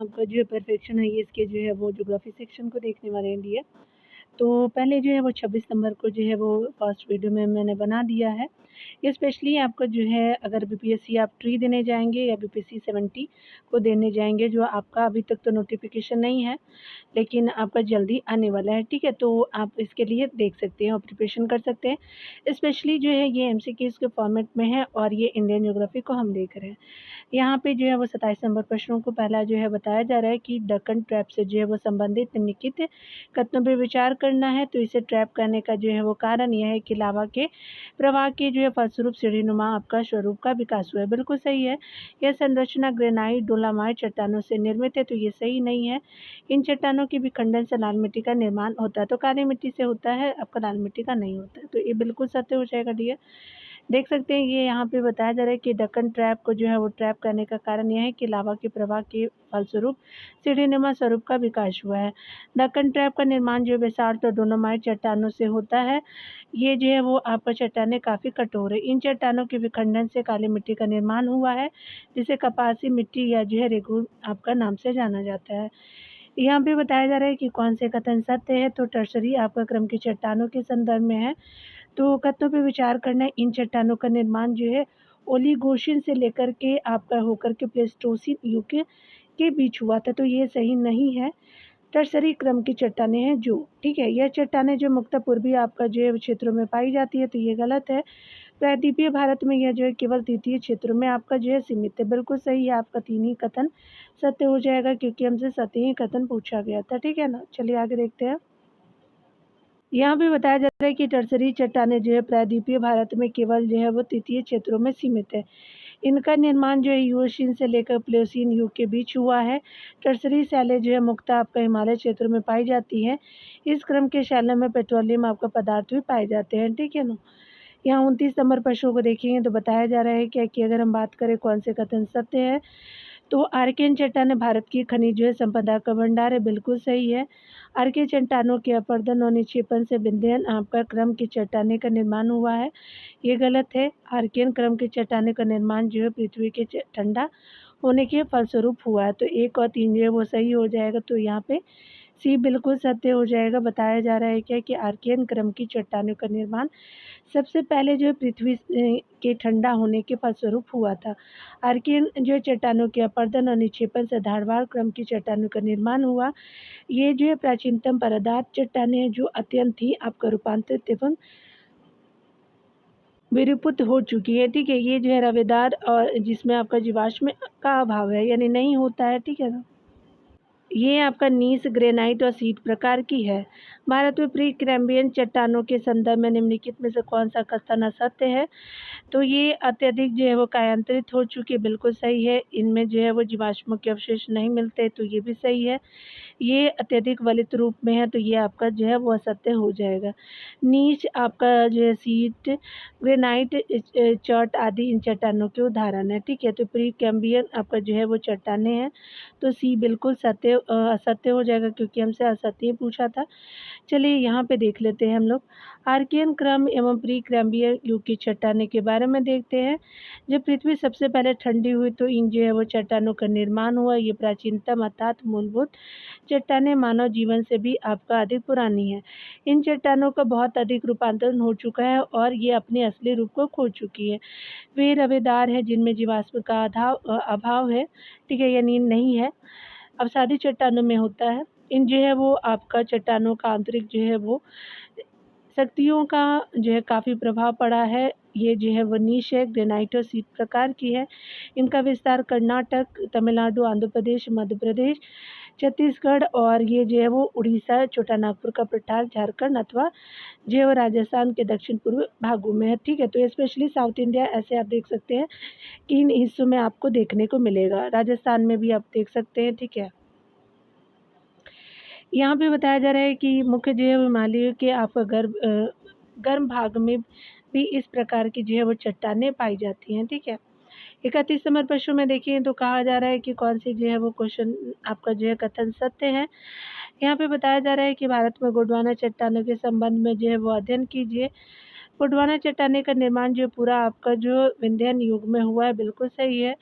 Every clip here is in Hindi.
आपका जो है परफेक्शन है, ये इसके जो है वो ज्योग्राफी सेक्शन को देखने वाले हैं डियर। तो पहले जो है वो 26 नंबर को जो है वो फर्स्ट वीडियो में मैंने बना दिया है। ये स्पेशली आपका जो है अगर बीपीएससी आप ट्री देने जाएँगे या बीपीएससी 70 को देने जाएँगे, जो आपका अभी तक तो नोटिफ़िकेशन नहीं है, लेकिन आपका जल्दी आने वाला है, ठीक है? तो आप इसके लिए देख सकते हैं और प्रिपरेशन कर सकते हैं। स्पेशली जो है ये एमसीक्यूज़ के फॉर्मेट में है और ये इंडियन ज्योग्राफी को हम देख रहे हैं। यहाँ पे जो है वो 27 नंबर प्रश्नों को पहला जो है बताया जा रहा है कि दक्कन ट्रैप से जो है वो संबंधित निम्नलिखित कथनों पे विचार करना है। तो इसे ट्रैप करने का जो है वो कारण यह है कि लावा के प्रवाह के जो है फलस्वरूप सीढ़ीनुमा आपका स्वरूप का विकास हुआ है। बिल्कुल सही है। यह संरचना ग्रेनाइट डोलामाइट चट्टानों से निर्मित है, तो ये सही नहीं है। इन चट्टानों के विखंडन से लाल मिट्टी का निर्माण होता है, तो काली मिट्टी से होता है, आपका लाल मिट्टी का नहीं होता है। तो ये बिल्कुल सत्य हो जाएगा डियर। देख सकते हैं ये यहाँ पे बताया जा रहा है कि दक्कन ट्रैप को जो है वो ट्रैप करने का कारण यह है कि लावा के प्रवाह के फलस्वरूप सीढ़ीनुमा स्वरूप का विकास हुआ है। दक्कन ट्रैप का निर्माण जो बेसाल्ट और डोलोमाइट चट्टानों से होता है। ये जो है वो आपका चट्टानें काफ़ी कठोर है। इन चट्टानों के विखंडन से काली मिट्टी का निर्माण हुआ है, जिसे कपासी मिट्टी या जो है रेगूर आपका नाम से जाना जाता है। यहाँ पे बताया जा रहा है कि कौन से कथन सत्य है, तो टर्सरी आपका क्रम की चट्टानों के संदर्भ में है। तो कथनों पे विचार करना है, इन चट्टानों का निर्माण जो है ओलिगोशिन से लेकर के आपका होकर के प्लेस्टोसिन युग के बीच हुआ था, तो ये सही नहीं है। टर्सरी क्रम की चट्टानें हैं जो, ठीक है, यह चट्टानें जो मुख्यतः पूर्वी आपका जो है क्षेत्रों में पाई जाती है, तो ये गलत है। प्रायद्वीपीय भारत में यह जो है केवल तटीय क्षेत्रों में आपका जो है सीमित है। बिल्कुल सही है, आपका तीन ही कथन सत्य हो जाएगा क्योंकि हमसे सत्य ही कथन पूछा गया था, ठीक है ना। चलिए आगे देखते हैं। यहाँ पे बताया जा रहा है कि टर्सरी चट्टानें जो है प्रायद्वीपीय भारत में केवल जो है वो तटीय क्षेत्रों में सीमित है। इनका निर्माण जो है यूओशीन से लेकर प्लेओसीन युग के बीच हुआ है। टर्सरी शैलें जो है मुख्यतः आपका हिमालय क्षेत्र में पाई जाती हैं। इस क्रम के शैलों में पेट्रोलियम आपका पदार्थ भी पाए जाते हैं, ठीक है ना। यहाँ 29 नंबर प्रश्नों को देखेंगे तो बताया जा रहा है क्या कि अगर हम बात करें कौन से कथन सत्य है, तो आर्कियन चट्टानें भारत की खनिज जो है संपदा का भंडार है, बिल्कुल सही है। आर्कियन चट्टानों के अपरदन और निक्षेपण से विंध्यन आपका क्रम की चट्टानें का निर्माण हुआ है, ये गलत है। आर्कियन क्रम की चट्टानें का निर्माण जो है पृथ्वी के ठंडा होने के फलस्वरूप हुआ है, तो 1 और 3 जो है वो सही हो जाएगा। तो यहाँ पे सी बिल्कुल सत्य हो जाएगा। बताया जा रहा है क्या कि आर्कियन क्रम की चट्टानों का निर्माण सबसे पहले जो है पृथ्वी के ठंडा होने के फलस्वरूप हुआ था। आर्कियन जो है चट्टानों के अपरदन और निक्षेपण से धारवार क्रम की चट्टानों का निर्माण हुआ। ये जो है प्राचीनतम परादात चट्टानें हैं जो अत्यंत ही आपका रूपांतरित एवं विरूपित हो चुकी है, ठीक है। ये जो है रवेदार और जिसमें आपका जीवाश्म का अभाव है, यानी नहीं होता है, ठीक है ना। ये आपका नीस ग्रेनाइट और सीट प्रकार की है। भारत में प्री कैम्ब्रियन चट्टानों के संदर्भ में निम्नलिखित में से कौन सा कथन असत्य है, तो ये अत्यधिक जो है वो कायांतरित हो चुकी है, बिल्कुल सही है। इनमें जो है वो जीवाश्मों के अवशेष नहीं मिलते, तो ये भी सही है। ये अत्यधिक वलित रूप में है, तो ये आपका जो है वो असत्य हो जाएगा। नीच आपका जो है सीट ग्रेनाइट चट आदि इन चट्टानों के उदाहरण है, ठीक है। तो प्री कैम्ब्रियन आपका जो है वो चट्टानें हैं, तो सी बिल्कुल असत्य हो जाएगा क्योंकि हमसे असत्य ही पूछा था। चलिए यहाँ पे देख लेते हैं हम लोग आर्कियन क्रम एवं प्री कैम्ब्रियन युग की चट्टानें के बारे में देखते हैं। जब पृथ्वी सबसे पहले ठंडी हुई तो इन जो है वो चट्टानों का निर्माण हुआ। ये प्राचीनतम अर्थात मूलभूत चट्टानें मानव जीवन से भी आपका अधिक पुरानी है। इन चट्टानों का बहुत अधिक रूपांतरण हो चुका है और ये अपने असली रूप को खो चुकी है। वे रवेदार है जिनमें जीवाश्म का अभाव है, ठीक है, या नींद नहीं है, अवसादी चट्टानों में होता है। इन जो है वो आपका चट्टानों का आंतरिक जो है वो शक्तियों का जो है काफ़ी प्रभाव पड़ा है। ये जो है वो नीश है, ग्रेनाइट और सीट प्रकार की है। इनका विस्तार कर्नाटक, तमिलनाडु, आंध्र प्रदेश, मध्य प्रदेश, छत्तीसगढ़ और ये जो है वो उड़ीसा, छोटा नागपुर का पठार, झारखंड अथवा जो है वो राजस्थान के दक्षिण पूर्व भागों में है, ठीक है। तो स्पेशली साउथ इंडिया ऐसे आप देख सकते हैं कि इन हिस्सों में आपको देखने को मिलेगा। राजस्थान में भी आप देख सकते हैं, ठीक है। यहाँ पे बताया जा रहा है कि मुख्य जो है हिमालय के आपका गर्म भाग में भी इस प्रकार की जो है वो चट्टानें पाई जाती हैं, ठीक है। 31 नंबर प्रश्न में देखिए तो कहा जा रहा है कि कौन सी जो है वो क्वेश्चन आपका जो है कथन सत्य है। यहाँ पे बताया जा रहा है कि भारत में गोंडवाना चट्टानों के संबंध में जो है वो अध्ययन कीजिए। गोंडवाना चट्टाने का निर्माण जो पूरा आपका जो विंध्यन युग में हुआ है, बिल्कुल सही है।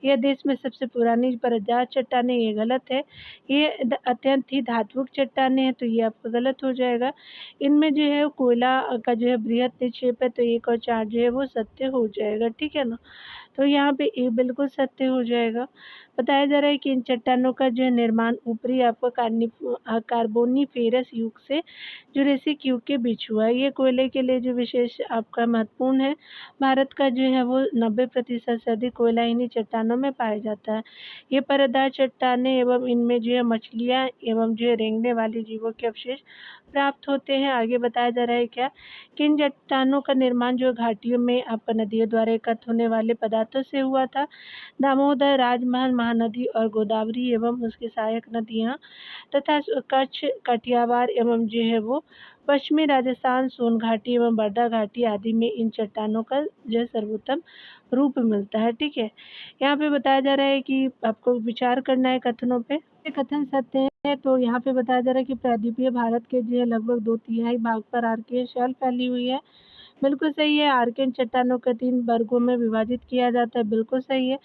यह देश में सबसे पुरानी परतदार चट्टानें, ये गलत है। ये अत्यंत ही धात्विक चट्टानें हैं, तो ये आपका गलत हो जाएगा। इनमें जो है कोयला का जो है बृहद निक्षेप है, तो 1 और 4 जो है वो सत्य हो जाएगा, ठीक है ना? तो यहाँ पे ए बिल्कुल सत्य हो जाएगा। बताया जा रहा है कि इन चट्टानों का जो है निर्माण ऊपरी आपका कार्बोनिफेरस युग से जुरासिक युग के बीच हुआ है। ये कोयले के लिए जो विशेष आपका महत्वपूर्ण है, भारत का जो है वो 90% से अधिक कोयला इन्हीं चट्टानों में पाया जाता है। ये परतदार चट्टानें एवं इनमें जो है मछलियाँ एवं जो है रेंगने वाले जीवों के अवशेष प्राप्त होते हैं। आगे बताया जा रहा है क्या, कि इन चट्टानों का निर्माण जो घाटियों में आपका नदियों द्वारा एकत्र होने वाले पदार्थों से हुआ था। दामोदर, राजमहल, महानदी और गोदावरी एवं उसकी सहायक नदियाँ तथा कच्छ, कटियावार एवं जो है वो पश्चिमी राजस्थान, सोन घाटी एवं बर्दा घाटी आदि में इन चट्टानों का जो है सर्वोत्तम रूप मिलता है, ठीक है। यहाँ पे बताया जा रहा है कि आपको विचार करना है कथनों पे। ये कथन सत्य है, तो यहाँ पे बताया जा रहा है कि प्रायद्वीपीय भारत के जो है लगभग 2/3 भाग पर आर्कियन शेल फैली हुई है। बिल्कुल सही है। आर्कियन चट्टानों को 3 वर्गों में विभाजित किया जाता है, बिल्कुल सही है।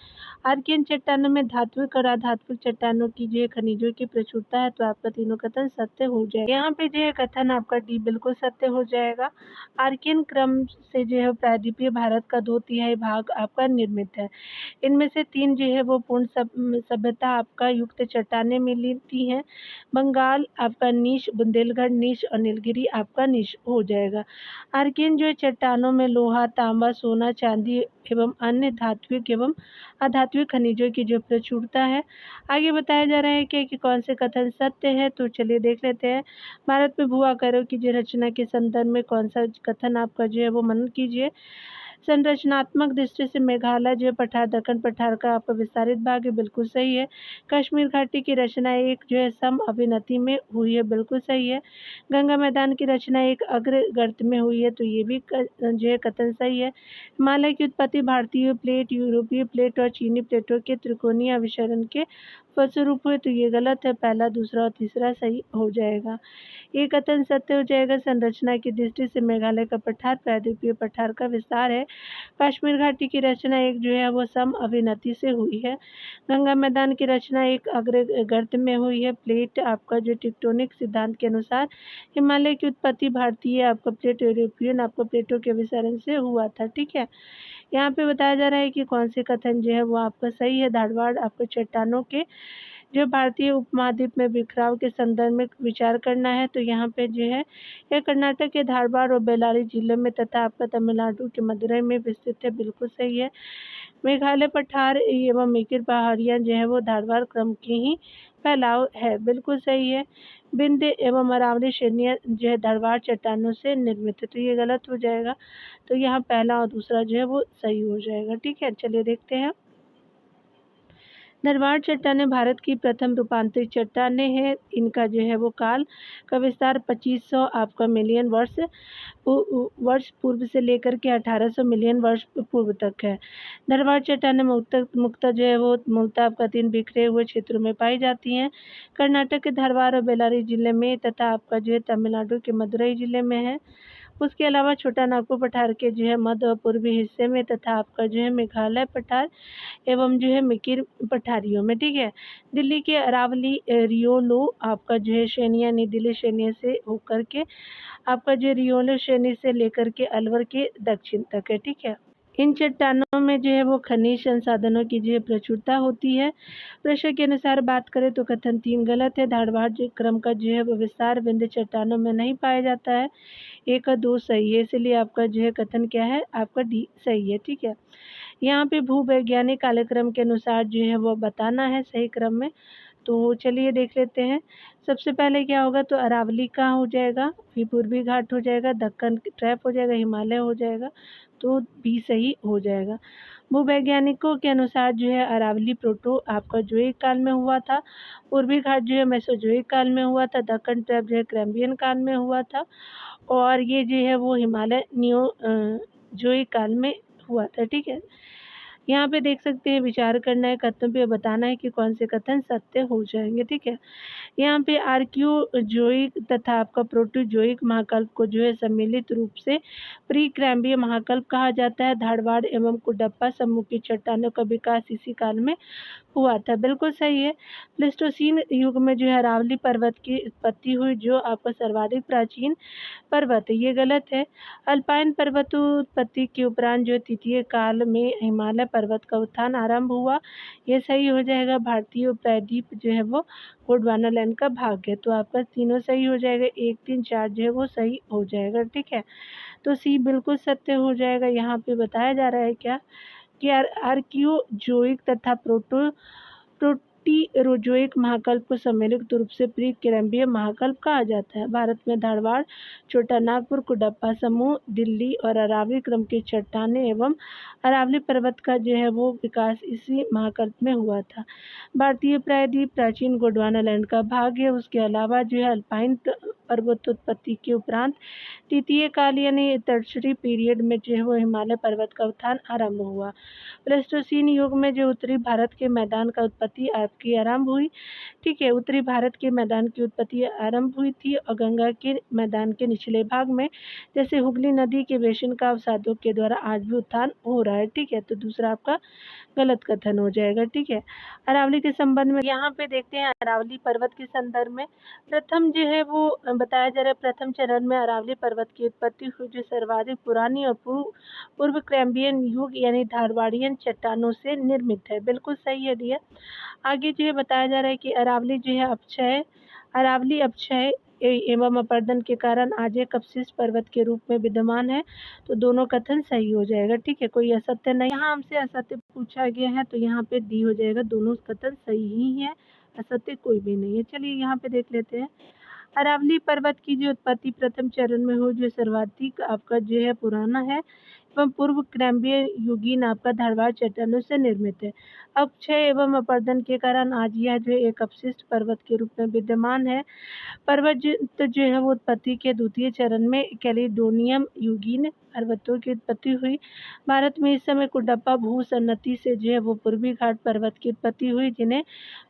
आर्कियन चट्टानों में धात्विक और अधात्विक चट्टानों की जो है खनिजों की प्रचुरता है, तो आपका तीनों कथन सत्य हो जाएगा। यहाँ पे जो है कथन आपका डी बिल्कुल सत्य हो जाएगा। आर्कियन क्रम से जो है प्रायद्वीपीय भारत का 2/3 भाग आपका निर्मित है। इनमें से 3 जो है वो पूर्ण सभ्यता आपका युक्त चट्टानें मिलती हैं। बंगाल आपका नीच, बुंदेलखंड नीच और नीलगिरी आपका नीच हो जाएगा। आर्कियन जो है चट्टानों में लोहा, तांबा, सोना, चांदी एवं अन्य धात्विक एवं अधात्विक खनिजों की जो प्रचुरता है। आगे बताया जा रहा है कि कौन से कथन सत्य है, तो चलिए देख लेते हैं। भारत में भू आकारों की जो रचना के संदर्भ में कौन सा कथन आपका जो है वो मनन कीजिए। संरचनात्मक दृष्टि से मेघालय जो पठार, दक्कन पठार का आपका विस्तारित भाग है, बिल्कुल सही है। कश्मीर घाटी की रचना एक जो है सम अभिनति में हुई है, बिल्कुल सही है। गंगा मैदान की रचना एक अग्र गर्त में हुई है, तो ये भी जो है कथन सही है। हिमालय की उत्पत्ति भारतीय प्लेट, यूरोपीय प्लेट और चीनी प्लेटों के त्रिकोणीय अभिसरण के फलस्वरूप हुए, तो ये गलत है। पहला, दूसरा और तीसरा सही हो जाएगा। ये कथन सत्य हो जाएगा। संरचना की दृष्टि से मेघालय का पठार प्रायद्वीपीय पठार का विस्तार है। कश्मीर घाटी की रचना एक जो है वो सम अभिनति से हुई है। गंगा मैदान की रचना एक अग्र गर्त में हुई है। प्लेट आपका जो टेक्टोनिक सिद्धांत के अनुसार हिमालय की उत्पत्ति भारतीय आपका प्लेट, यूरोपियन आपका प्लेटों के विसरण से हुआ था, ठीक है। यहाँ पे बताया जा रहा है कि कौन से कथन जो है वो आपका सही है। धारवाड़ आपको चट्टानों के जो भारतीय उपमहाद्वीप में बिखराव के संदर्भ में विचार करना है, तो यहाँ पे जो है यह कर्नाटक के धारवाड़ और बेल्लारी जिले में तथा आपका तमिलनाडु के मदुरई में विस्तृत है, बिल्कुल सही है। मेघालय पठार एवं मिकिर पहाड़ियाँ जो है वो धारवाड़ क्रम की ही फैलाव है, बिल्कुल सही है। विंध्य एवं अरावली श्रेणियाँ जो है धारवाड़ चट्टानों से निर्मित है, तो ये गलत हो जाएगा। तो यहाँ पहला और दूसरा जो है वो सही हो जाएगा, ठीक है। चलिए देखते हैं। धारवाड़ चट्टानें भारत की प्रथम रूपांतरित चट्टानें हैं। इनका जो है वो काल का विस्तार 2500 आपका मिलियन वर्ष पूर्व से लेकर के 1800 मिलियन वर्ष पूर्व तक है। धारवाड़ चट्टानें मुख्यतः जो है वो मूलतः आपका 3 बिखरे हुए क्षेत्रों में पाई जाती हैं। कर्नाटक के धारवाड़ और बेल्लारी जिले में तथा आपका जो है तमिलनाडु के मदुरई जिले में है। उसके अलावा छोटा नागपुर पठार के जो है मध्य और पूर्वी हिस्से में तथा आपका जो है मेघालय पठार एवं जो है मिकिर पठारियों में, ठीक है। दिल्ली के अरावली रियोलो आपका जो है श्रेणियाँ नई दिल्ली श्रेणी से होकर के आपका जो रियोलो श्रेणी से लेकर के अलवर के दक्षिण तक है, ठीक है। इन चट्टानों में जो है वो खनिज संसाधनों की जो है प्रचुरता होती है। प्रश्न के अनुसार बात करें तो कथन 3 गलत है। धारवाड़ जो क्रम का जो है वो विस्तार विंध्य चट्टानों में नहीं पाया जाता है। 1 और 2 सही है, इसलिए आपका जो है कथन क्या है, आपका डी सही है, ठीक है। यहाँ पे भूवैज्ञानिक कालक्रम के अनुसार जो है वो बताना है सही क्रम में, तो चलिए देख लेते हैं। सबसे पहले क्या होगा, तो अरावली कहाँ हो जाएगा, फिर पूर्वी घाट हो जाएगा, दक्कन ट्रैप हो जाएगा, हिमालय हो जाएगा, तो बी सही हो जाएगा। भूवैज्ञानिकों के अनुसार जो है अरावली प्रोटो आपका जोइक काल में हुआ था। पूर्वी घाट जो है मेसोजोइक काल में हुआ था। दक्कन ट्रैप जो है कैम्ब्रियन काल में हुआ था। और ये जो है वो हिमालय जोइक काल में हुआ था, ठीक है। यहाँ पे देख सकते हैं विचार करना है, कथनों पे बताना है कि कौन से कथन सत्य हो जाएंगे। ठीक है, यहाँ पे आर्कियोजोइक तथा आपका प्रोटोजोइक महाकल्प को जो है सम्मिलित रूप से प्री क्रैम्बीय महाकल्प कहा जाता है। धारवाड़ एवं कुडप्पा समूह की चट्टानों का विकास इसी काल में हुआ था। बिल्कुल सही है। प्लेस्टोसीन युग में जो है अरावली पर्वत की उत्पत्ति हुई, जो आपका सर्वाधिक प्राचीन पर्वत है, ये गलत है। अल्पाइन पर्वतोत्पत्ति के उपरांत जो तृतीय काल में हिमालय पर्वत का उत्थान आरंभ हुआ, ये सही हो जाएगा। भारतीय प्रायद्वीप जो है वो गोंडवाना लैंड का भाग है, तो आपका तीनों सही हो जाएगा। 1, 3, 4 जो है वो सही हो जाएगा। ठीक है, तो सी बिल्कुल सत्य हो जाएगा। यहाँ पे बताया जा रहा है क्या कि आर्कियोजोइक तथा प्रोटीरोजोइक महाकल्प को सम्मिलित रूप से प्री कैम्ब्रियन महाकल्प कहा जाता है। भारत में धारवाड़, छोटा नागपुर, कुडप्पा समूह, दिल्ली और अरावली क्रम की चट्टानें एवं अरावली पर्वत का जो है वो विकास इसी महाकल्प में हुआ था। भारतीय प्रायद्वीप प्राचीन गोंडवाना लैंड का भाग है। उसके अलावा जो है अल्पाइन पर्वतोत्पत्ति के उपरांत तृतीय काल यानी टर्शरी पीरियड में जो है वो हिमालय पर्वत का उत्थान आरंभ हुआ। प्लेस्टोसीन युग में जो उत्तरी भारत के मैदान का उत्पत्ति आपकी आरंभ हुई। ठीक है, उत्तरी भारत के मैदान की उत्पत्ति आरंभ हुई थी और गंगा के मैदान के निचले भाग में जैसे हुगली नदी के बेसिन का अवसादों के द्वारा आज भी उत्थान हो रहा है। ठीक है, तो दूसरा आपका गलत कथन हो जाएगा। ठीक है, अरावली के संबंध में यहाँ पे देखते हैं अरावली पर्वत के संदर्भ में प्रथम जो है वो बताया जा रहा है। प्रथम चरण में अरावली पर्वत की उत्पत्ति हुई, जो सर्वाधिक पुरानी और पूर्व कैम्ब्रियन युग यानी धारवाड़ियन चट्टानों से निर्मित है। बिल्कुल सही है डियर। आगे जो है बताया जा रहा है कि अरावली अपक्षय एवं अपर्दन के कारण आज एक अपशिष्ट पर्वत के रूप में विद्यमान है, तो दोनों कथन सही हो जाएगा। ठीक है, कोई असत्य नहीं। यहाँ हमसे असत्य पूछा गया है, तो यहाँ पे डी हो जाएगा। दोनों कथन सही ही है, असत्य कोई भी नहीं है। चलिए यहाँ पे देख लेते हैं अरावली पर्वत की जो उत्पत्ति प्रथम चरण में हो, जो सर्वाधिक आपका जो है पुराना है एवं पूर्व कैम्ब्रियन युगीन आपका धारवाड़ चट्टानों से निर्मित है। अपक्षय एवं अपर्दन के कारण आज यह जो एक अपशिष्ट पर्वत के रूप में विद्यमान है। पर्वत जो है वो उत्पत्ति के द्वितीय चरण में कैलिडोनियम युगीन पर्वतों की उत्पत्ति हुई। भारत में इस समय कुडप्पा भूसन्नति से जो है वो पूर्वी घाट पर्वत की उत्पत्ति हुई, जिन्हें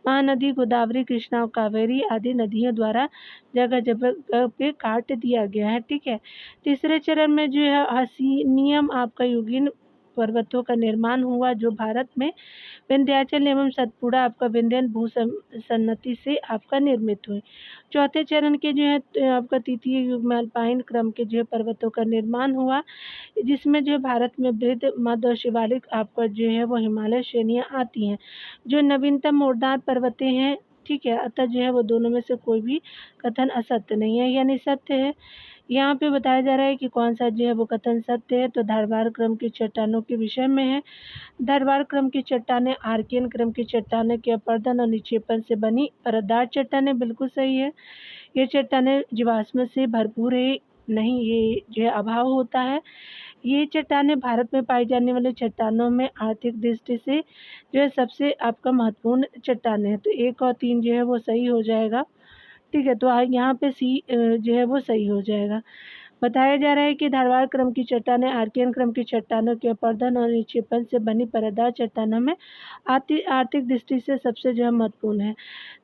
महानदी गोदावरी, कृष्णा और कावेरी आदि नदियों द्वारा जगह जगह पे काट दिया गया है। ठीक है, तीसरे चरण में जो है हसीनियम आपका युगीन पर्वतों का निर्माण हुआ, जो भारत में विंध्याचल एवं सतपुड़ा आपका विंध्यन भूसन्नति से आपका निर्मित हुए। चौथे चरण के जो है आपका तृतीय युग में अल्पाइन क्रम के जो है पर्वतों का निर्माण हुआ, जिसमें जो भारत में वृद्ध, मध्य और शिवालिक आपका जो है वो हिमालय श्रेणियाँ आती हैं, जो नवीनतम मोरदार पर्वतें हैं। ठीक है, अतः जो है वो दोनों में से कोई भी कथन असत्य नहीं है, यानी सत्य है। यहाँ पे बताया जा रहा है कि कौन सा जो है वो कथन सत्य है, तो धारवाड़ क्रम की चट्टानों के विषय में है। धारवाड़ क्रम की चट्टानें आर्कियन क्रम की चट्टानें के अपर्दन और निक्षेपण से बनी परतदार चट्टानें। बिल्कुल सही है। ये चट्टानें जीवाश्म से भरपूर है नहीं, ये जो है अभाव होता है। ये चट्टानें भारत में पाई जाने वाली चट्टानों में आर्थिक दृष्टि से जो है सबसे आपका महत्वपूर्ण चट्टानें है, तो 1 और 3 जो है वो सही हो जाएगा। ठीक है, तो यहाँ पे सी जो है वो सही हो जाएगा। बताया जा रहा है कि धारवाड़ क्रम की चट्टानें आर्कियन क्रम की चट्टानों के अपर्दन और निक्षेपण से बनी परतदार चट्टानों में आर्थिक दृष्टि से सबसे जो है महत्वपूर्ण है।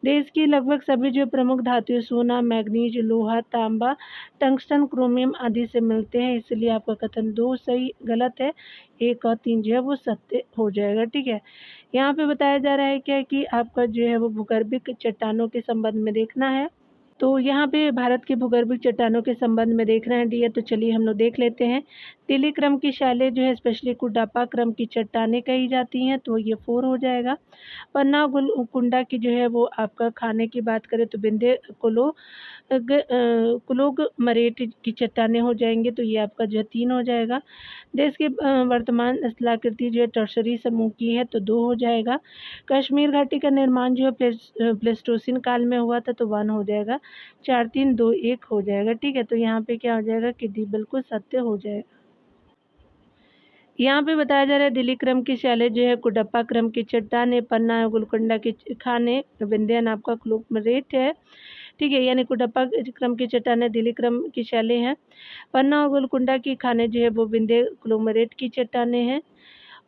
देश की लगभग सभी जो प्रमुख धातुएं सोना, मैग्नीज, लोहा, तांबा, टंगस्टन, क्रोमियम आदि से मिलते हैं, इसलिए आपका कथन 2 सही गलत है। 1 और 3 जो है वो सत्य हो जाएगा। ठीक है, यहाँ पे बताया जा रहा है क्या कि आपका जो है वो भूगर्भिक चट्टानों के संबंध में देखना है। तो यहाँ पे भारत के भूगर्भिक चट्टानों के संबंध में देख रहे हैं डियर, तो चलिए हम लोग देख लेते हैं। तिली क्रम की शैलें जो है स्पेशली कुडापा क्रम की चट्टानें कही जाती हैं, तो ये 4 हो जाएगा। पन्ना कुंडा की जो है वो आपका खाने की बात करें तो बिंदे कुलोग मरेट की चट्टानें हो जाएंगे, तो ये आपका जो है 3 हो जाएगा। देश की वर्तमान स्थलाकृति जो है टर्शरी समूह की है, तो 2 हो जाएगा। कश्मीर घाटी का निर्माण जो है प्लेस्टोसिन काल में हुआ था, तो 1 हो जाएगा। 4, 3, 2, 1 हो जाएगा। ठीक है, तो यहाँ पे क्या हो जाएगा कि डी बिल्कुल सत्य हो जाएगा। यहाँ पे बताया जा रहा है दिल्ली क्रम की शैलें जो है कुडप्पा क्रम की चट्टानें, पन्ना गुलकुंडा की खाने, विंध्यन आपका क्लोमरेट है। ठीक है, यानी कुडप्पा क्रम की चट्टानें दिल्ली क्रम की शैलें हैं। पन्ना और गुलकुंडा की खाने जो है वो विंध्य क्लोमरेट की चट्टानें हैं।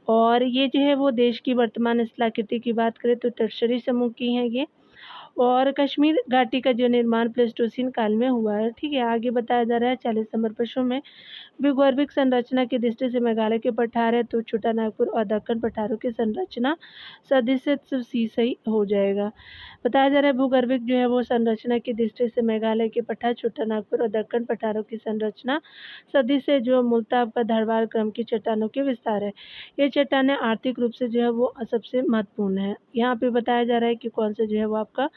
और ये जो है वो देश की वर्तमान स्थलाकृति की बात करें तो टर्शरी समूह की हैं ये। और कश्मीर घाटी का जो निर्माण प्लेस्टोसीन काल में हुआ है। ठीक है, आगे बताया जा रहा है 40 नंबर प्रश्न में भूगर्भिक संरचना की दृष्टि से मेघालय के पठार है तो छोटा नागपुर और दक्कन पठारों की संरचना सदस्य सी सही हो जाएगा। बताया जा रहा है भूगर्भिक जो है वो संरचना की दृष्टि से मेघालय के पठार छोटा नागपुर और दक्कन पठारों की संरचना सदस्य जो मूलतः आपका धारवाड़ क्रम की चट्टानों के विस्तार है। ये चट्टानें आर्थिक रूप से जो है वो सबसे महत्वपूर्ण है। यहाँ पे बताया जा रहा है कि कौन सा जो है वो आपका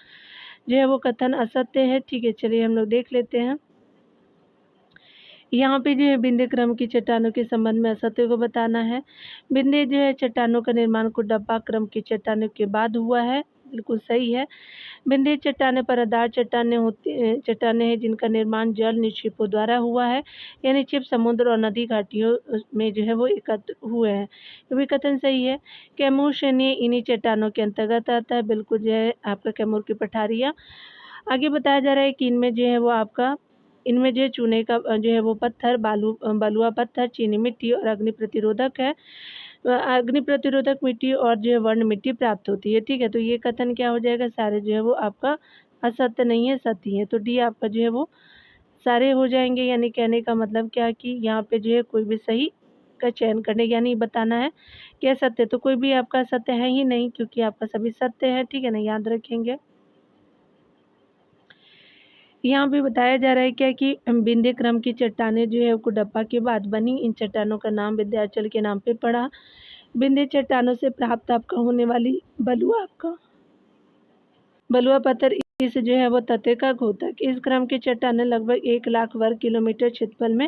जो है वो कथन असत्य है। ठीक है, चलिए हम लोग देख लेते हैं। यहाँ पे जो है बिंदु क्रम की चट्टानों के संबंध में असत्य को बताना है। बिंदु जो है चट्टानों का निर्माण कुडप्पा क्रम की चट्टानों के बाद हुआ है, बिल्कुल सही है। बिंदु चट्टानें परतदार चट्टानें हैं जिनका निर्माण जल निक्षेपों द्वारा हुआ है या निक्षेप समुद्र और नदी घाटियों में जो है वो एकत्र हुए हैं। ये भी कथन सही है। कैमूर श्रेणी इन्हीं चट्टानों के अंतर्गत आता है, बिल्कुल जो है आपका कैमूर की पठारियाँ। आगे बताया जा रहा है कि इनमें जो है वो आपका इनमें जो है चूने का जो है वो पत्थर बलुआ पत्थर चीनी मिट्टी और अग्नि प्रतिरोधक है। अग्नि प्रतिरोधक मिट्टी और जो है वर्ण मिट्टी प्राप्त होती है। ठीक है, तो ये कथन क्या हो जाएगा, सारे जो है वो आपका असत्य नहीं है, सत्य है। तो डी आपका जो है वो सारे हो जाएंगे। यानी कहने का मतलब क्या कि यहाँ पे जो है कोई भी सही का चयन करने यानी बताना है कि सत्य, तो कोई भी आपका सत्य है ही नहीं क्योंकि आपका सभी सत्य है। ठीक है ना, याद रखेंगे। यहाँ पे बताया जा रहा है क्या कि विंध्य क्रम की चट्टानें जो है कुडप्पा के बाद बनी। इन चट्टानों का नाम विंध्याचल के नाम पे पड़ा। विंध्य चट्टानों से प्राप्त आपका होने वाली बलुआ पत्थर इस जो है वो तते का घोतक। इस क्रम की चट्टानें लगभग 1 लाख वर्ग किलोमीटर क्षेत्रफल में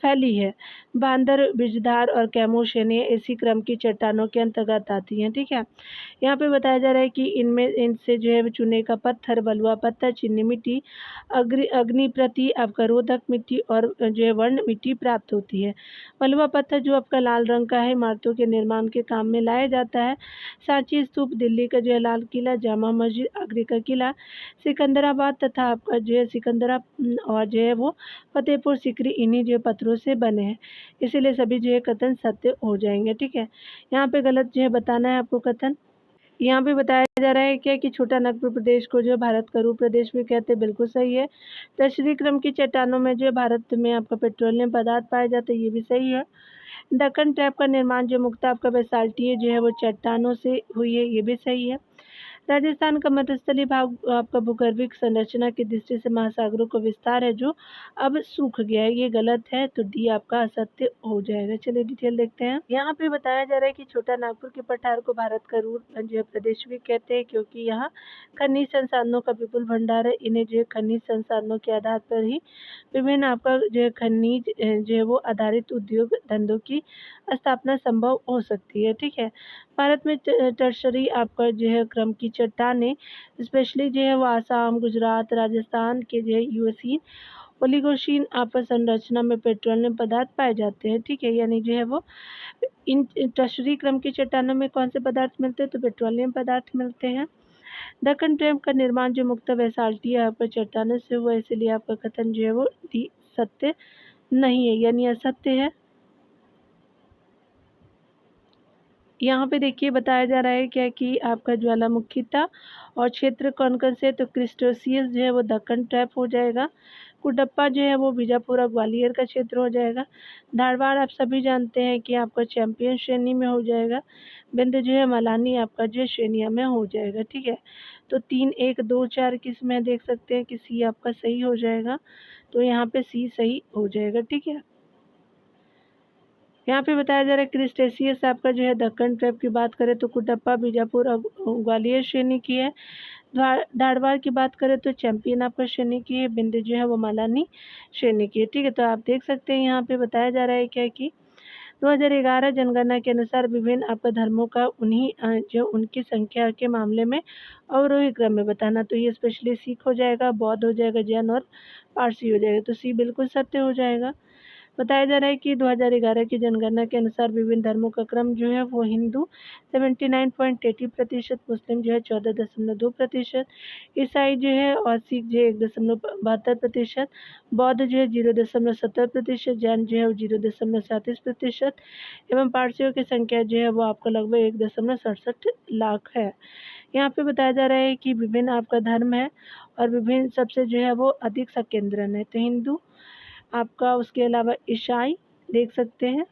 फैली है। बांदर बिजधार और कैमूर श्रेणियाँ इसी क्रम की चट्टानों के अंतर्गत आती हैं। ठीक है, यहाँ पे बताया जा रहा है कि इनसे जो है चूने का पत्थर बलुआ पत्थर चीनी मिट्टी अग्नि प्रति अवरोधक मिट्टी और जो है वर्ण मिट्टी प्राप्त होती है। बलुआ पत्थर जो आपका लाल रंग का है इमारतों के निर्माण के काम में लाया जाता है। सांची स्तूप, दिल्ली का जो है लाल किला, जामा मस्जिद, आगरे का किला, सिकंदराबाद तथा आपका जो है सिकंदरा और जो है वो फतेहपुर सिकरी इन्हीं जो पत्थरों से बने हैं। इसीलिए सभी जो है कथन सत्य हो जाएंगे। ठीक है, यहाँ पे गलत जो है बताना है आपको कथन। यहाँ पे बताया जा रहा है क्या कि छोटा नागपुर प्रदेश को जो भारत का रूप प्रदेश भी कहते हैं, बिल्कुल सही है। दक्षिणी क्रम की चट्टानों में जो भारत में आपका पेट्रोलियम पदार्थ पाए जाते हैं, ये भी सही है। दक्कन ट्रैप का निर्माण जो मुक्ता आपका बेसाल्टिए जो है वो चट्टानों से हुई है, ये भी सही है। राजस्थान का मध्यस्थली भाग आपका भूगर्भिक संरचना की दृष्टि से महासागरों का विस्तार है जो अब सूख गया है, ये गलत है। तो डी आपका असत्य हो जाएगा। चलिए डिटेल देखते हैं। यहाँ पे बताया जा रहा है कि छोटा नागपुर के पठार को भारत का रूर जो है प्रदेश भी कहते हैं क्योंकि यहाँ खनिज संसाधनों का विपुल भंडार है। इन्हें जो है खनिज संसाधनों के आधार पर ही विभिन्न आपका जो है खनिज जो है वो आधारित उद्योग धंधों की स्थापना संभव हो सकती है। ठीक है, भारत में टर्शरी आपका जो है क्रम की चट्टानें स्पेशली जो है वो आसाम गुजरात राजस्थान के जो है यूएसी ओलिगोशीन आपस संरचना में पेट्रोलियम पदार्थ पाए जाते हैं। ठीक है, यानी जो है वो इन टर्शरी क्रम की चट्टानों में कौन से पदार्थ मिलते हैं, तो पेट्रोलियम पदार्थ मिलते हैं। दक्कन ट्रैप का निर्माण जो मुक्ता बेसाल्टिया आपका चट्टानों से हुआ, इसलिए आपका कथन जो है वो सत्य नहीं है, यानी असत्य है। यहाँ पे देखिए बताया जा रहा है क्या कि आपका ज्वालामुखी था और क्षेत्र कौन कौन से, तो क्रिस्टोसियस जो है वो दक्कन ट्रैप हो जाएगा। कुडप्पा जो है वो बीजापुर और ग्वालियर का क्षेत्र हो जाएगा। धारवाड़ आप सभी जानते हैं कि आपका चैंपियन श्रेणी में हो जाएगा। बिंद जो है मलानी आपका जो श्रेणिया में हो जाएगा। ठीक है, तो 3 1 2 4 किस में देख सकते हैं कि सी आपका सही हो जाएगा, तो यहाँ पे सी सही हो जाएगा। ठीक है, यहाँ पे बताया जा रहा है क्रिस्टेशियस आपका जो है दक्कन ट्रैप की बात करें तो कुडप्पा बीजापुर और ग्वालियर श्रेणी की है। धारवाड़ की बात करें तो चैंपियन आपका श्रेणी की है। बिंदु जो है वो मालानी श्रेणी की है। ठीक है, तो आप देख सकते हैं यहाँ पे बताया जा रहा है क्या कि 2011 जनगणना के अनुसार विभिन्न आपका धर्मों का उन्हीं जो उनकी संख्या के मामले में अवरोही क्रम में बताना। तो ये स्पेशली सिख हो जाएगा, बौद्ध हो जाएगा, जैन और पारसी हो जाएगा। तो सी बिल्कुल सत्य हो जाएगा। बताया जा रहा है कि 2011 की जनगणना के अनुसार विभिन्न धर्मों का क्रम जो है वो हिंदू 79.80%, मुस्लिम जो है 14.2%, ईसाई जो है और सिख जो है 1.72%, बौद्ध जो है 0.70%, जैन जो है वो 0.37% एवं पारसियों की संख्या जो है वो आपका लगभग 1.67 लाख है। यहाँ पे बताया जा रहा है कि विभिन्न आपका धर्म है और विभिन्न सबसे जो है वो अधिक संकेंद्रण है। तो हिंदू आपका, उसके अलावा ईसाई देख सकते हैं,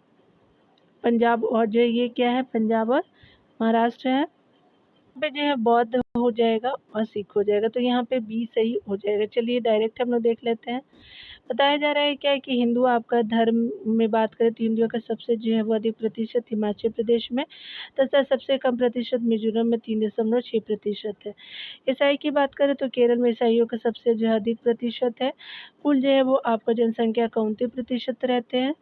पंजाब और जो ये क्या है, पंजाब और महाराष्ट्र है। पे जो है बौद्ध हो जाएगा और सिख हो जाएगा, तो यहाँ पे बी सही हो जाएगा। चलिए डायरेक्ट हम लोग देख लेते हैं। बताया जा रहा है क्या है कि हिंदू आपका धर्म में बात करें तो हिंदुओं का सबसे जो है वो अधिक प्रतिशत हिमाचल प्रदेश में तथा सबसे कम प्रतिशत मिजोरम में 3.6% है। ईसाई की बात करें तो केरल में ईसाइयों का सबसे जो है अधिक प्रतिशत है, कुल जो है वो आपका जनसंख्या का 29% रहते हैं।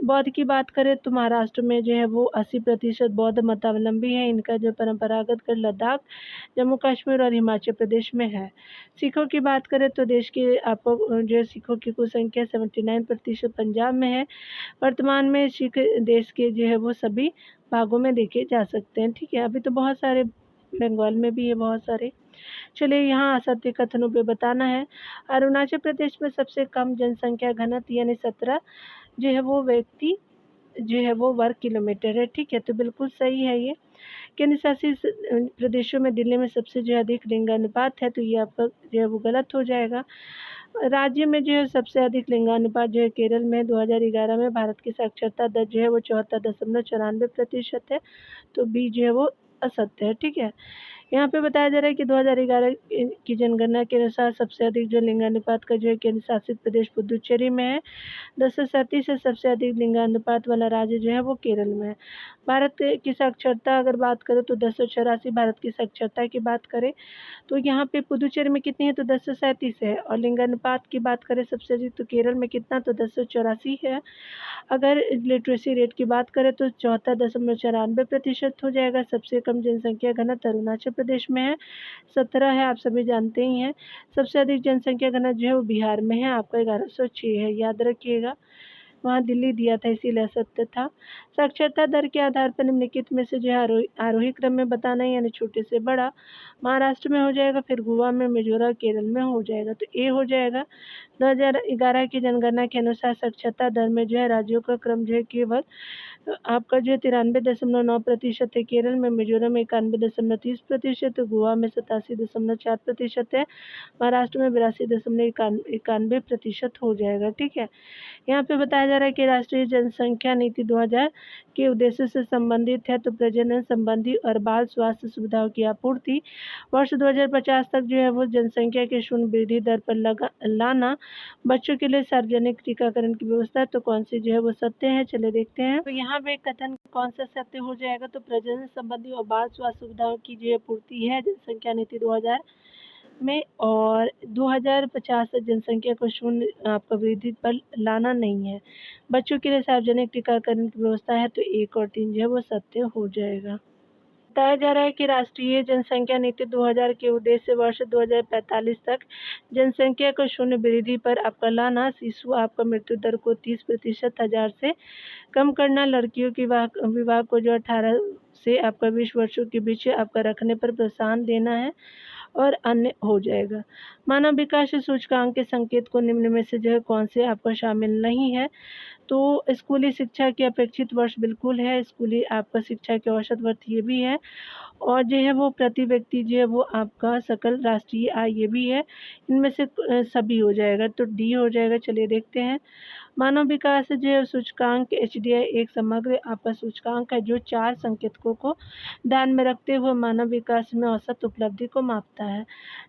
बौद्ध की बात करें तो महाराष्ट्र में जो है वो 80% बौद्ध मतावलंबी है, इनका जो परंपरागत कर लद्दाख, जम्मू कश्मीर और हिमाचल प्रदेश में है। सिखों की बात करें तो देश के आपको जो है सिखों की कुल संख्या 79% पंजाब में है। वर्तमान में सिख देश के जो है वो सभी भागों में देखे जा सकते हैं। ठीक है, अभी तो बहुत सारे बंगाल में भी है बहुत सारे। चलिए यहाँ असत्य कथनों पे बताना है। अरुणाचल प्रदेश में सबसे कम जनसंख्या घनत्व यानी 17 जो है वो व्यक्ति जो है वो वर्ग किलोमीटर है। ठीक है, तो बिल्कुल सही है ये। केंद्र शासित प्रदेशों में दिल्ली में सबसे जो अधिक लिंगानुपात है, तो ये आपका जो है वो गलत हो जाएगा। राज्य में जो है सबसे अधिक लिंगानुपात जो है केरल में 2011 में भारत की साक्षरता दर जो है वो 74.94% है, तो बी जो है वो असत्य है। ठीक है, यहाँ पे बताया जा रहा है कि 2011 की जनगणना के अनुसार सबसे अधिक जो लिंगानुपात का जो है केंद्र शासित प्रदेश पुदुचेरी में है। 1037 से सबसे अधिक लिंगानुपात वाला राज्य जो है वो केरल में है। भारत की साक्षरता अगर बात करें तो 1084 भारत की साक्षरता की बात करें तो यहाँ पे पुदुचेरी में कितनी है, तो 1037 है। और लिंगानुपात की बात करें सबसे अधिक तो केरल में कितना, तो 1084 है। अगर लिटरेसी रेट की बात करें तो 74.94% हो जाएगा। सबसे कम जनसंख्या घनत्व अरुणाचल प्रदेश में है, 17 है, आप सभी जानते ही हैं। सबसे अधिक जनसंख्या घनत्व जो है वो बिहार में है, आपका 1106 है, याद रखिएगा। वहाँ दिल्ली दिया था इसीलिए असत्य था। साक्षरता दर के आधार पर निम्नलिखित में से जो है आरोही क्रम में बताना है, यानी छोटे से बड़ा। महाराष्ट्र में हो जाएगा, फिर गोवा में, मिजोरम, केरल में हो जाएगा, तो ए हो जाएगा। 2011 की जनगणना के अनुसार साक्षरता दर में जो है राज्यों का क्रम जो है केवल आपका जो है 93.9% है, केरल में, मिजोरम में 91.30%, गोवा में 87.4% है, महाराष्ट्र में 82.91% हो जाएगा। ठीक है, यहाँ पे बताया जा रहा है कि राष्ट्रीय जनसंख्या नीति 2000 के उद्देश्य से संबंधित है, तो प्रजनन संबंधी और बाल स्वास्थ्य सुविधाओं की आपूर्ति वर्ष 2050 तक जो है वो जनसंख्या के शून्य वृद्धि दर पर लाना, बच्चों के लिए सार्वजनिक टीकाकरण की व्यवस्था, तो कौन सी जो है वो सत्य है, चले देखते हैं। तो यहाँ पे कथन कौन सा सत्य हो जाएगा, तो प्रजनन संबंधी और बाल स्वास्थ्य सुविधाओं की जो है पूर्ति है जनसंख्या नीति 2000 में, और 2050 तक जनसंख्या को शून्य आपका वृद्धि पर लाना नहीं है। बच्चों के लिए सार्वजनिक टीकाकरण की व्यवस्था है, तो 1 और 3 जो है वो सत्य हो जाएगा। बताया जा रहा है कि राष्ट्रीय जनसंख्या नीति 2000 के उद्देश्य वर्ष 2045 तक जनसंख्या को शून्य वृद्धि पर आपका लाना, शिशु आपका मृत्यु दर को 30% हजार से कम करना, लड़कियों की विवाह को जो 18 से आपका 20 वर्षों के बीच आपका रखने पर प्रोत्साहन देना है, और अन्य हो जाएगा। मानव विकास सूचकांक के संकेत को निम्न में से जो है कौन से आपका शामिल नहीं है, तो स्कूली शिक्षा की अपेक्षित वर्ष बिल्कुल है, स्कूली आपका शिक्षा के औसत वर्ष ये भी है, और जो है वो प्रति व्यक्ति जो है वो आपका सकल राष्ट्रीय आय ये भी है, इनमें से सभी हो जाएगा, तो डी हो जाएगा। चलिए देखते हैं। मानव विकास जो है सूचकांक HDI एक समग्र आपका सूचकांक है जो 4 संकेतकों को ध्यान में रखते हुए मानव विकास में औसत उपलब्धि को मापता है।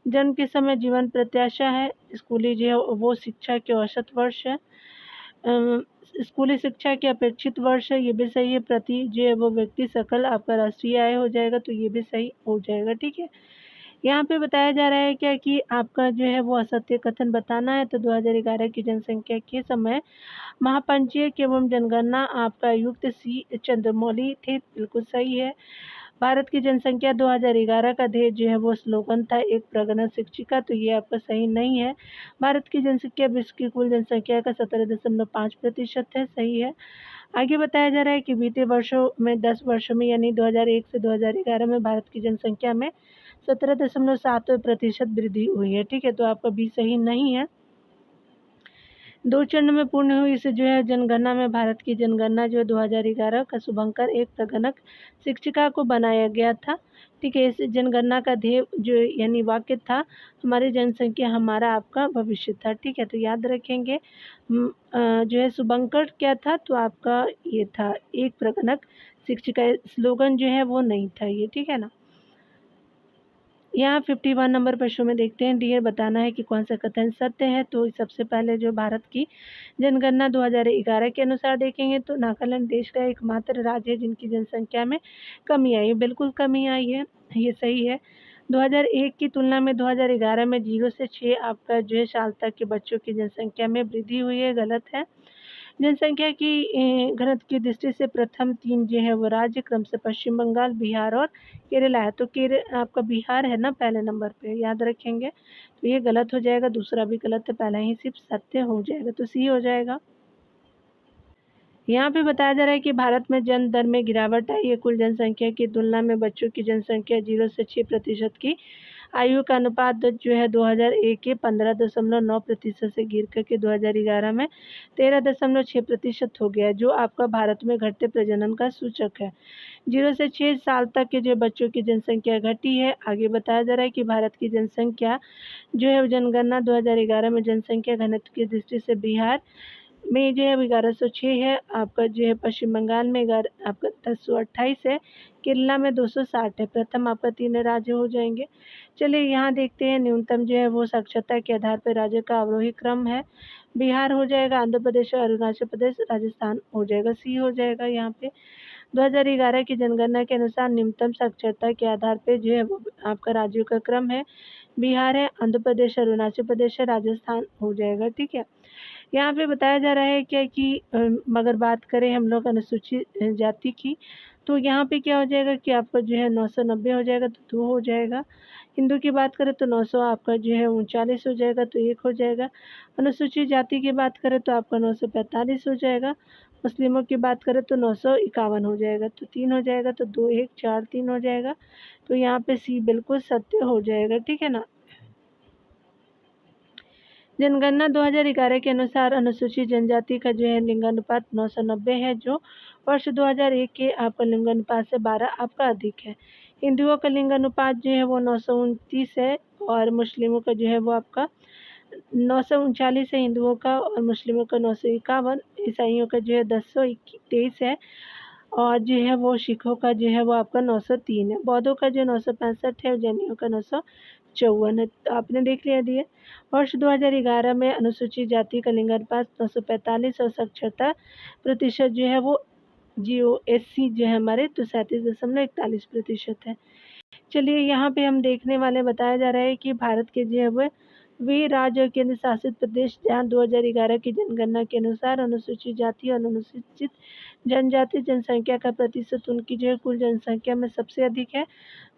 जन्म के समय जीवन प्रत्याशा है, स्कूली जो है वो शिक्षा के औसत वर्ष है, स्कूली शिक्षा के अपेक्षित वर्ष है, ये भी सही है। प्रति जो है वो व्यक्ति सकल आपका राष्ट्रीय आय हो जाएगा, तो ये भी सही हो जाएगा। ठीक है, यहाँ पे बताया जा रहा है क्या कि आपका जो है वो असत्य कथन बताना है, तो 2011 की जनसंख्या के समय महापंजीयक एवं जनगणना आपका आयुक्त C चंद्रमौली थे, बिल्कुल सही है। भारत की जनसंख्या 2011 का ध्येय जो है वो स्लोगन था एक प्रगना शिक्षिका, तो ये आपका सही नहीं है। भारत की जनसंख्या विश्व की कुल जनसंख्या का 17.5% है, सही है। आगे बताया जा रहा है कि बीते वर्षों में 10 वर्षों में यानी 2001 से 2011 में भारत की जनसंख्या में 17.7% वृद्धि हुई है। ठीक है, तो आपका बी सही नहीं है। 2 चरणों में पूर्ण हुई इस जो है जनगणना में भारत की जनगणना जो है 2011 का शुभंकर एक प्रगणक शिक्षिका को बनाया गया था। ठीक है, इस जनगणना का ध्येय जो यानी वाक्य था हमारी जनसंख्या हमारा आपका भविष्य था। ठीक है, तो याद रखेंगे जो है शुभंकर क्या था, तो आपका ये था एक प्रगणक शिक्षिका, स्लोगन जो है वो नहीं था ये। ठीक है ना। यहाँ 51 नंबर प्रश्न में देखते हैं, डियर बताना है कि कौन सा कथन सत्य है। तो सबसे पहले जो भारत की जनगणना 2011 के अनुसार देखेंगे तो नागालैंड देश का एकमात्र राज्य है जिनकी जनसंख्या में कमी आई है। बिल्कुल कमी आई है, ये सही है। 2001 की तुलना में 2011 में 0 से 6 आपका जो है साल तक के बच्चों की जनसंख्या में वृद्धि हुई है, गलत है। जनसंख्या की घनत्व की दृष्टि से प्रथम 3 जो है वो राज्य क्रम से पश्चिम बंगाल, बिहार और केरला है। तो आपका बिहार है ना पहले नंबर पे, याद रखेंगे। तो ये गलत हो जाएगा, दूसरा भी गलत है, पहला ही सिर्फ सत्य हो जाएगा, तो सी हो जाएगा। यहाँ पे बताया जा रहा है कि भारत में जन्म दर में गिरावट आई है। कुल जनसंख्या की तुलना में बच्चों की जनसंख्या 0 से 6% की आयु का अनुपात जो है 2001 के 15.9% से गिर करके 2011 में 13.6% हो गया, जो आपका भारत में घटते प्रजनन का सूचक है। 0 से 6 साल तक के जो बच्चों की जनसंख्या घटी है। आगे बताया जा रहा है कि भारत की जनसंख्या जो है जनगणना 2011 में जनसंख्या घनत्व की दृष्टि से बिहार में जो है 1106 है, आपका जो है पश्चिम बंगाल में आपका 1028 है, केरला में 260 है। प्रथम आपका 3 राज्य हो जाएंगे। चलिए यहाँ देखते हैं न्यूनतम जो है वो साक्षरता के आधार पर राज्य का अवरोही क्रम है। बिहार हो जाएगा, आंध्र प्रदेश और अरुणाचल प्रदेश, राजस्थान हो जाएगा, सी हो जाएगा यहाँ पे। 2011 की जनगणना के अनुसार न्यूनतम साक्षरता के आधार पर जो है वो आपका राज्यों का क्रम है। बिहार है, आंध्र प्रदेश, अरुणाचल प्रदेश है, राजस्थान हो जाएगा। ठीक है, यहाँ पे बताया जा रहा है क्या कि अगर बात करें हम लोग अनुसूचित जाति की, तो यहाँ पे क्या हो जाएगा कि आपका जो है 990 हो जाएगा, तो 2 हो जाएगा। हिंदू की बात करें तो 900 आपका जो है 39 हो जाएगा, तो 1 हो जाएगा। अनुसूचित जाति की बात करें तो आपका 945 हो जाएगा। मुस्लिमों की बात करें तो 951 हो जाएगा, तो 3 हो जाएगा, तो 2 1 4 3 हो जाएगा। तो यहाँ पे सी बिल्कुल सत्य हो जाएगा। ठीक है ना। जनगणना 2011 के अनुसार अनुसूचित जनजाति का जो है लिंगानुपात 990 है, जो वर्ष 2001 के आपका लिंगानुपात से 12 आपका अधिक है। हिंदुओं का लिंगानुपात जो है वो 929 है और मुस्लिमों का जो है वो आपका 939 है हिंदुओं का, और मुस्लिमों का 951, ईसाइयों का जो है 1023 है, और जो है वो सिखों का जो है वो आपका 903 है। बौद्धों का जो 965 है और जैनियों का 954 है। तो आपने देख लिया दिए। वर्ष 2011 में अनुसूचित जाति का लिंगानुपात 945 और साक्षरता प्रतिशत जो है वो GOSC जो है हमारे तो 37.41% है। चलिए यहाँ पे हम देखने वाले बताया जा रहा है कि भारत के जो है वो वे राज्य और केंद्र शासित प्रदेश जहाँ 2011 की जनगणना के अनुसार अनुसूचित जाति और अनुसूचित जनजाति जनसंख्या का प्रतिशत उनकी जो है कुल जनसंख्या में सबसे अधिक है,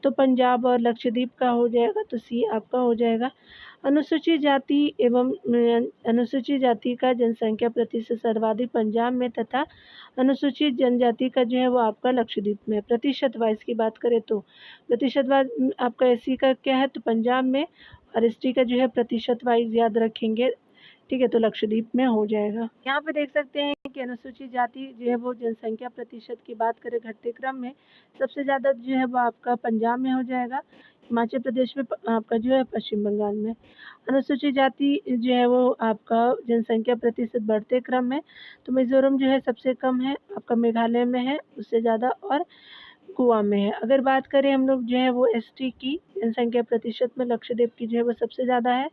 तो पंजाब और लक्षद्वीप का हो जाएगा, तो सी आपका हो जाएगा। अनुसूचित जाति एवं अनुसूचित जाति का जनसंख्या प्रतिशत सर्वाधिक पंजाब में तथा अनुसूचित जनजाति का जो है वो आपका लक्षद्वीप में। प्रतिशत वाइज की बात करें तो प्रतिशत वाइज आपका एससी का क्या है, तो पंजाब में, और एसटी का जो है प्रतिशत वाइज याद रखेंगे। ठीक है, तो लक्षद्वीप में हो जाएगा। यहाँ पे देख सकते हैं कि अनुसूचित जाति जो है वो जनसंख्या प्रतिशत की बात करें घटते क्रम में सबसे ज़्यादा जो है वो आपका पंजाब में हो जाएगा, हिमाचल प्रदेश में, आपका जो है पश्चिम बंगाल में। अनुसूचित जाति जो है वो आपका जनसंख्या प्रतिशत बढ़ते क्रम में तो मिजोरम जो है सबसे कम है, आपका मेघालय में है उससे ज़्यादा, और गोवा में है। अगर बात करें हम लोग जो है वो एसटी की जनसंख्या प्रतिशत में लक्षद्वीप की जो है वो सबसे ज़्यादा है,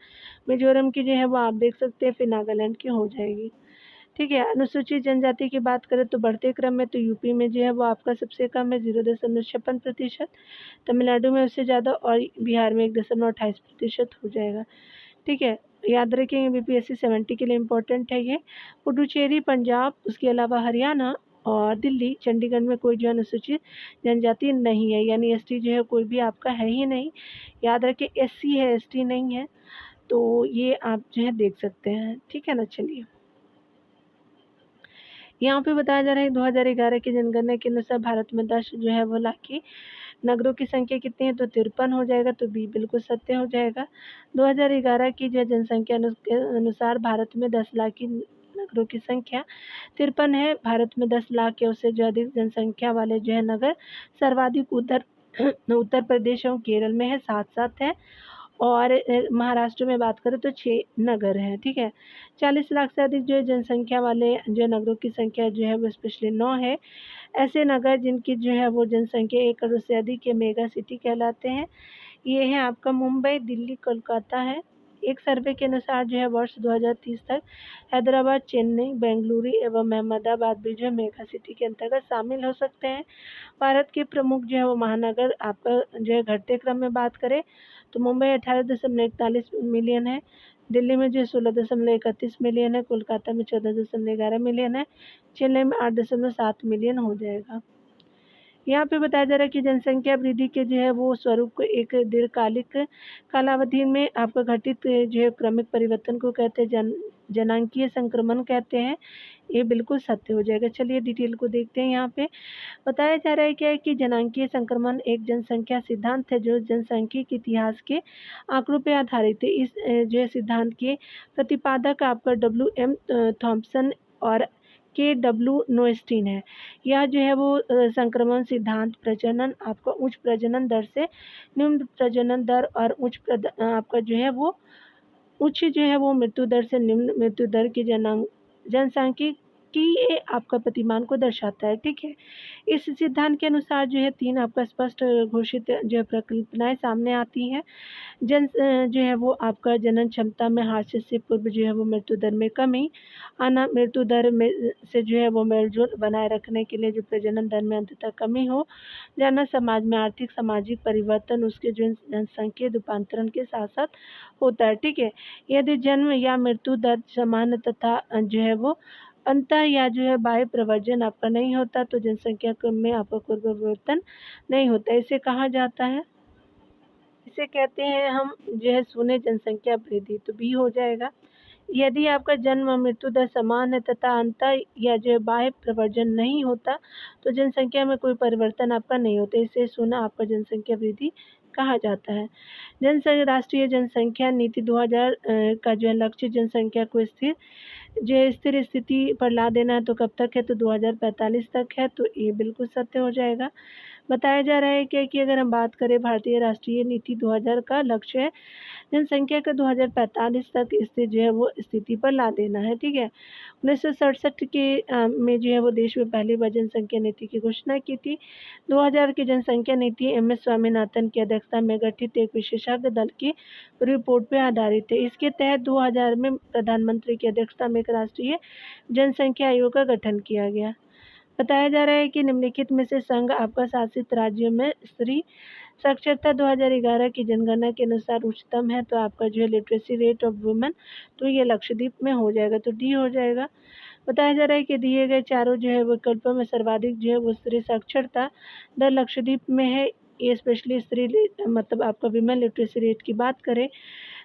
मिजोरम की जो है वो आप देख सकते हैं, फिर नागालैंड की हो जाएगी। ठीक है, अनुसूचित जनजाति की बात करें तो बढ़ते क्रम में तो यूपी में जो है वो आपका सबसे कम है 0.56%, तमिलनाडु में उससे ज़्यादा, और बिहार में 1.28% हो जाएगा। ठीक है, याद रखेंगे BPSC 70 के लिए इम्पोर्टेंट है ये। पुडुचेरी पंजाब, उसके अलावा हरियाणा और दिल्ली, चंडीगढ़ में कोई जो है अनुसूचित जनजाति नहीं है, यानी एसटी जो है कोई भी आपका है ही नहीं। याद रखें एससी है, एसटी नहीं है। तो ये आप जो है देख सकते हैं, ठीक है ना। चलिए यहाँ पे बताया जा रहा है 2011 की जनगणना के अनुसार भारत में 10 जो है वो लाख की नगरों की संख्या कितनी है, तो 53 हो जाएगा, तो बी बिल्कुल सत्य हो जाएगा। 2011 की जो जनसंख्या के अनुसार भारत में 10 लाख की नगरों की संख्या 53 है। भारत में 10 लाख या उससे जो अधिक जनसंख्या वाले जो है नगर सर्वाधिक उत्तर प्रदेश और केरल में है, 7 है। और महाराष्ट्र में बात करें तो 6 नगर हैं, ठीक है। 40 लाख से अधिक जो है जनसंख्या वाले जो नगरों की संख्या जो है वो स्पेशली 9 है। ऐसे नगर जिनकी जो है वो जनसंख्या 1 करोड़ से अधिक के मेगा सिटी कहलाते हैं। ये है आपका मुंबई, दिल्ली, कोलकाता है। एक सर्वे के अनुसार जो है वर्ष 2030 तक हैदराबाद, चेन्नई, बेंगलुरु एवं अहमदाबाद भी जो है मेगा सिटी के अंतर्गत शामिल हो सकते हैं। भारत के प्रमुख जो है वो महानगर आपका जो है घटते क्रम में बात करें तो मुंबई 18.41 मिलियन है, दिल्ली में जो 16.31 मिलियन है, कोलकाता में 14.11 मिलियन है, चेन्नई में 8.7 मिलियन हो जाएगा। यहाँ पे बताया जा रहा है कि जनसंख्या वृद्धि के जो है वो स्वरूप को एक दीर्घकालिक कालावधि में आपका घटित जो है क्रमिक परिवर्तन को कहते हैं, जनांकीय संक्रमण कहते हैं। ये बिल्कुल सत्य हो जाएगा। चलिए डिटेल को देखते हैं। यहाँ पे बताया जा रहा है क्या है कि जनांकीय संक्रमण एक जनसंख्या सिद्धांत है जो जनसंख्यिक इतिहास के आंकड़ों पर आधारित है। इस जो है सिद्धांत के प्रतिपादक आपका WM थॉम्पसन और KW नोएस्टीन है। यह जो है वो संक्रमण सिद्धांत प्रजनन आपका उच्च प्रजनन दर से निम्न प्रजनन दर और आपका जो है वो उच्च जो है वो मृत्यु दर से निम्न मृत्यु दर की जनसांख्यिकी आपका प्रतिमान को दर्शाता है, ठीक है। इस सिद्धांत के अनुसार जो है 3 आपका स्पष्ट घोषित जो है प्रकल्पनाएं सामने आती हैं। जो है वो आपका जनन क्षमता में हादसे से पूर्व जो है वो मृत्यु दर में कमी आना, मृत्यु दर में से जो है वो मेलजोल बनाए रखने के लिए जो प्रजनन दर में अंततः कमी हो जाना, समाज में आर्थिक सामाजिक परिवर्तन उसके जो जनसंख्या रूपांतरण के साथ साथ होता है, ठीक है। यदि जन्म या मृत्यु दर समान तथा जो है वो अंतः या जो है बाह्य प्रवर्जन आपका नहीं होता तो जनसंख्या क्रम में आपका कोई परिवर्तन नहीं होता। इसे कहा जाता है, इसे कहते हैं हम जो है शून्य जनसंख्या वृद्धि, तो बी हो जाएगा। यदि आपका जन्म और मृत्यु दर समान है तथा अंतर या जो है बाह्य प्रवर्जन नहीं होता तो जनसंख्या में कोई परिवर्तन आपका नहीं होता, इसे शून्य आपका जनसंख्या वृद्धि कहा जाता है। राष्ट्रीय जनसंख्या नीति 2000 का जो है लक्ष्य जनसंख्या को स्थिर स्थिति पर ला देना है, तो कब तक है, तो 2045 तक है, तो ये बिल्कुल सत्य हो जाएगा। बताया जा रहा है कि अगर हम बात करें भारतीय राष्ट्रीय नीति 2000 का लक्ष्य है जनसंख्या का 2045 तक स्थिर जो है वो स्थिति पर ला देना है, ठीक है। 1967 के में जो है वो देश में पहली बार जनसंख्या नीति की घोषणा की थी। 2000 की जनसंख्या नीति MS स्वामीनाथन की अध्यक्षता में गठित एक विशेषज्ञ दल की रिपोर्ट पर आधारित है। इसके तहत 2000 में प्रधानमंत्री की अध्यक्षता में एक राष्ट्रीय जनसंख्या आयोग का गठन किया गया। बताया जा रहा है कि निम्नलिखित में से संघ आपका शासित राज्यों में स्त्री साक्षरता 2011 की जनगणना के अनुसार उच्चतम है, तो आपका जो है लिटरेसी रेट ऑफ वुमेन, तो ये लक्षद्वीप में हो जाएगा, तो डी हो जाएगा। बताया जा रहा है कि दिए गए चारों जो है विकल्पों में सर्वाधिक जो है वो स्त्री साक्षरता दर लक्षद्वीप में है। ये स्पेशली स्त्री मतलब आपका विमेन लिटरेसी रेट की बात करें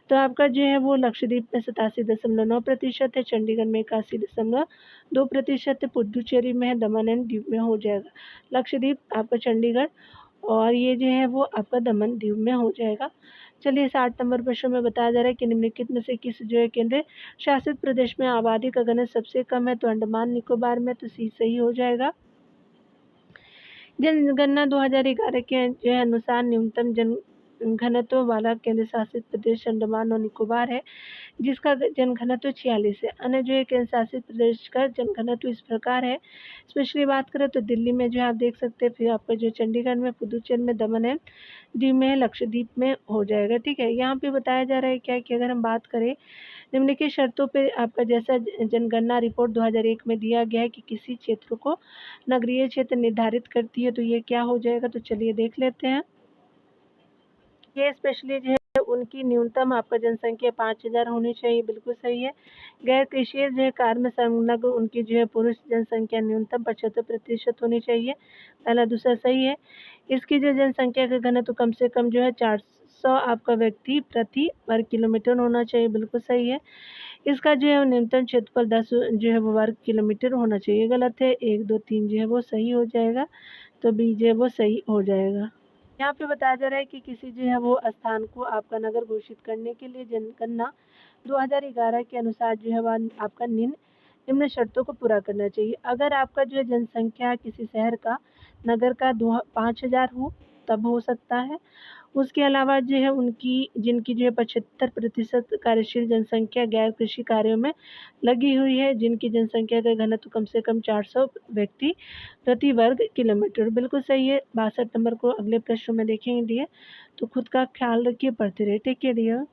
तो आपका जो है वो लक्षद्वीप में 87.9% है, चंडीगढ़ में 81.2% है, पुडुचेरी में है, दमन एंड दीव में हो जाएगा। लक्षद्वीप आपका चंडीगढ़ और ये जो है वो आपका दमन दीव में हो जाएगा। चलिए 60 नंबर प्रश्न में बताया जा रहा है कि निम्नलिखित में से किस जो है केंद्र शासित प्रदेश में आबादी का घनत्व सबसे कम है, तो अंडमान निकोबार में, तो सी सही हो जाएगा। जनगणना 2011 के जो है अनुसार न्यूनतम घनत्व वाला केंद्र शासित प्रदेश अंडमान और निकोबार है जिसका जनघनत्व 46 है। अन्य जो है केंद्र शासित प्रदेश का जनघनत्व इस प्रकार है। स्पेशली बात करें तो दिल्ली में जो है आप देख सकते हैं, फिर आपका जो चंडीगढ़ में, पुदुचेरी में, दमन है, दीव में, लक्षद्वीप में हो जाएगा, ठीक है। यहाँ पे बताया जा रहा है क्या कि अगर हम बात करें निम्नलिखित शर्तों पे आपका जैसा जनगणना रिपोर्ट 2001 में दिया गया है कि किसी क्षेत्र को नगरीय क्षेत्र निर्धारित करती है, तो ये क्या हो जाएगा, तो चलिए देख लेते हैं। ये स्पेशली जो है उनकी न्यूनतम आपका जनसंख्या 5000 होनी चाहिए, बिल्कुल सही है। गैर कृषि जो है कार्य में संलग्न उनकी जो है पुरुष जनसंख्या न्यूनतम 75% होनी चाहिए, पहला दूसरा सही है। इसकी जो जनसंख्या का घनत्व कम से कम जो है 400 आपका व्यक्ति प्रति वर्ग किलोमीटर होना चाहिए, बिल्कुल सही है। इसका जो है न्यूनतम क्षेत्रफल 10 जो है वो वर्ग किलोमीटर होना चाहिए, गलत है। 1, 2, 3 जो है वो सही हो जाएगा, तो बी जो है वो सही हो जाएगा। यहाँ पे बताया जा रहा है कि किसी जो है वो स्थान को आपका नगर घोषित करने के लिए जनगणना 2011 के अनुसार जो है वह आपका निम्न शर्तों को पूरा करना चाहिए। अगर आपका जो है जनसंख्या किसी शहर का नगर का 5000 हो तब हो सकता है। उसके अलावा जो है उनकी जिनकी जो है 75% कार्यशील जनसंख्या गैर कृषि कार्यों में लगी हुई है, जिनकी जनसंख्या का घनत्व कम से कम 400 व्यक्ति प्रति वर्ग किलोमीटर, बिल्कुल सही है। 62 नंबर को अगले प्रश्न में देखेंगे। तो खुद का ख्याल रखिए, पढ़ते रहिए। Take care dear.